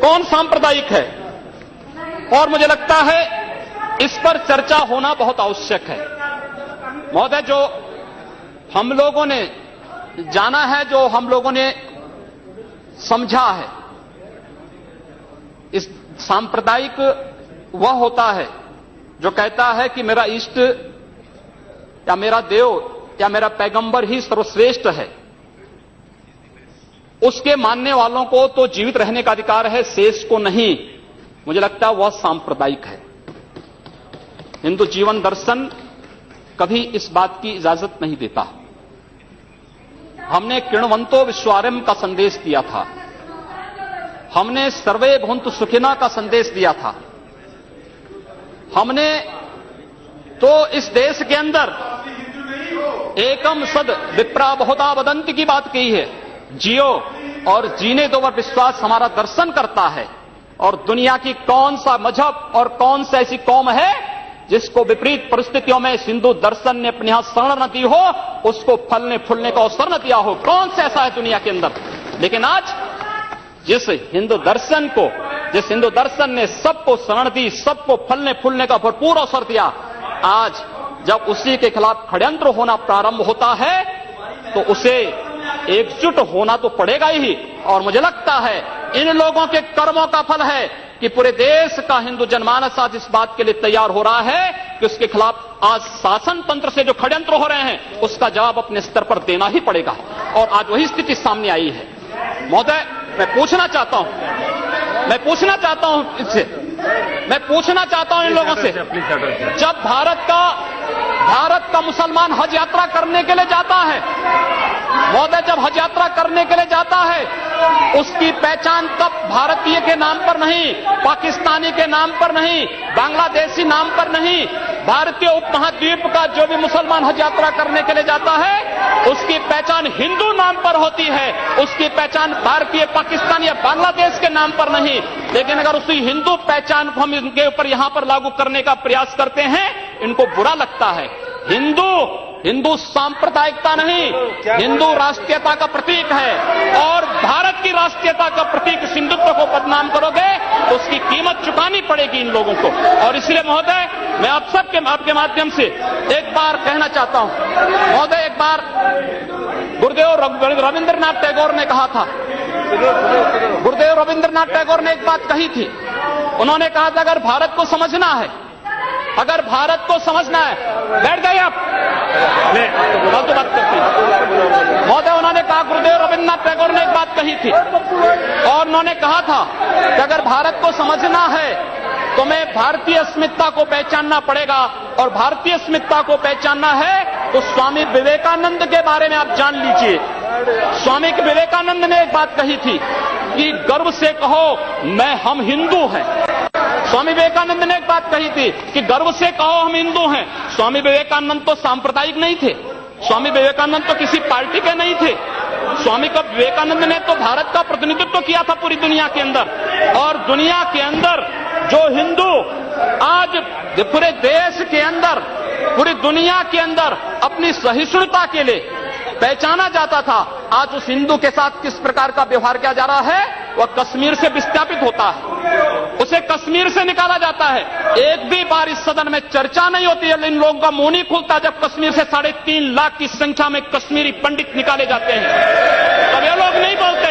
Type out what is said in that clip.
कौन सांप्रदायिक है, और मुझे लगता है इस पर चर्चा होना बहुत आवश्यक है। महोदय, जो हम लोगों ने जाना है, जो हम लोगों ने समझा है, इस सांप्रदायिक वह होता है जो कहता है कि मेरा इष्ट या मेरा देव या मेरा पैगंबर ही सर्वश्रेष्ठ है। उसके मानने वालों को तो जीवित रहने का अधिकार है, शेष को नहीं। मुझे लगता है वह सांप्रदायिक है। हिंदू जीवन दर्शन कभी इस बात की इजाजत नहीं देता। हमने किण्वंतो विश्वारंभ का संदेश दिया था, हमने सर्वे भवन्तु सुखिनः का संदेश दिया था, हमने तो इस देश के अंदर एकम सद विप्रा बहुधा वदन्ति की बात कही है। जियो और जीने दो पर विश्वास हमारा दर्शन करता है। और दुनिया की कौन सा मजहब और कौन सा ऐसी कौम है जिसको विपरीत परिस्थितियों में हिंदू दर्शन ने अपने यहां शरण न दी हो, उसको फलने फूलने का अवसर न दिया हो? कौन सा ऐसा है दुनिया के अंदर? लेकिन आज जिस हिंदू दर्शन ने सबको शरण दी, सबको फलने फूलने का भरपूर अवसर दिया, आज जब उसी के खिलाफ षड्यंत्र होना प्रारंभ होता है तो उसे एकजुट होना तो पड़ेगा ही। और मुझे लगता है इन लोगों के कर्मों का फल है कि पूरे देश का हिंदू जनमानस आज इस बात के लिए तैयार हो रहा है कि उसके खिलाफ आज शासन तंत्र से जो षड्यंत्र हो रहे हैं उसका जवाब अपने स्तर पर देना ही पड़ेगा। और आज वही स्थिति सामने आई है। महोदय, मैं पूछना चाहता हूं इन लोगों से, जब भारत का मुसलमान हज यात्रा करने के लिए जाता है, महोदय, जब हज यात्रा करने के लिए जाता है, उसकी पहचान तब भारतीय के नाम पर नहीं, पाकिस्तानी के नाम पर नहीं, बांग्लादेशी नाम पर नहीं, भारतीय उपमहाद्वीप का जो भी मुसलमान हज यात्रा करने के लिए जाता है उसकी पहचान हिंदू नाम पर होती है, उसकी पहचान भारतीय, पाकिस्तानी या बांग्लादेश के नाम पर नहीं। लेकिन अगर उसी हिंदू पहचान को हम इनके ऊपर यहां पर लागू करने का प्रयास करते हैं, इनको बुरा लगता है। हिंदू सांप्रदायिकता नहीं, हिंदू राष्ट्रीयता का प्रतीक है। और भारत की राष्ट्रीयता का प्रतीक हिंदुत्व को बदनाम करोगे तो उसकी कीमत चुकानी पड़ेगी इन लोगों को। और इसलिए महोदय, मैं आप सबके आपके माध्यम से एक बार कहना चाहता हूं, महोदय, एक बार गुरुदेव रविंद्रनाथ टैगोर ने कहा था, गुरुदेव रविंद्रनाथ टैगोर ने एक बात कही थी। उन्होंने कहा था अगर भारत को समझना है, बैठ जाइए आप, कल तो बात करते हैं। महोदय, उन्होंने कहा, गुरुदेव रविंद्रनाथ टैगोर ने एक बात कही थी और उन्होंने कहा था कि अगर भारत को समझना है तो मैं भारतीय अस्मिता को पहचानना पड़ेगा। और भारतीय अस्मिता को पहचानना है तो स्वामी विवेकानंद के बारे में आप जान लीजिए। स्वामी विवेकानंद ने एक बात कही थी कि गर्व से कहो हम हिंदू हैं। स्वामी विवेकानंद ने एक बात कही थी कि गर्व से कहो हम हिंदू हैं। स्वामी विवेकानंद तो सांप्रदायिक नहीं थे, स्वामी विवेकानंद तो किसी पार्टी के नहीं थे। स्वामी विवेकानंद ने तो भारत का प्रतिनिधित्व किया था पूरी दुनिया के अंदर। और दुनिया के अंदर जो हिंदू आज पूरे देश के अंदर, पूरी दुनिया के अंदर अपनी सहिष्णुता के लिए पहचाना जाता था, आज उस हिंदू के साथ किस प्रकार का व्यवहार किया जा रहा है, वह कश्मीर से विस्थापित होता है, उसे कश्मीर से निकाला जाता है। एक भी बार इस सदन में चर्चा नहीं होती है, इन लोगों का मुंह नहीं खुलता जब कश्मीर से 3.5 लाख की संख्या में कश्मीरी पंडित निकाले जाते हैं, तब ये लोग नहीं बोलते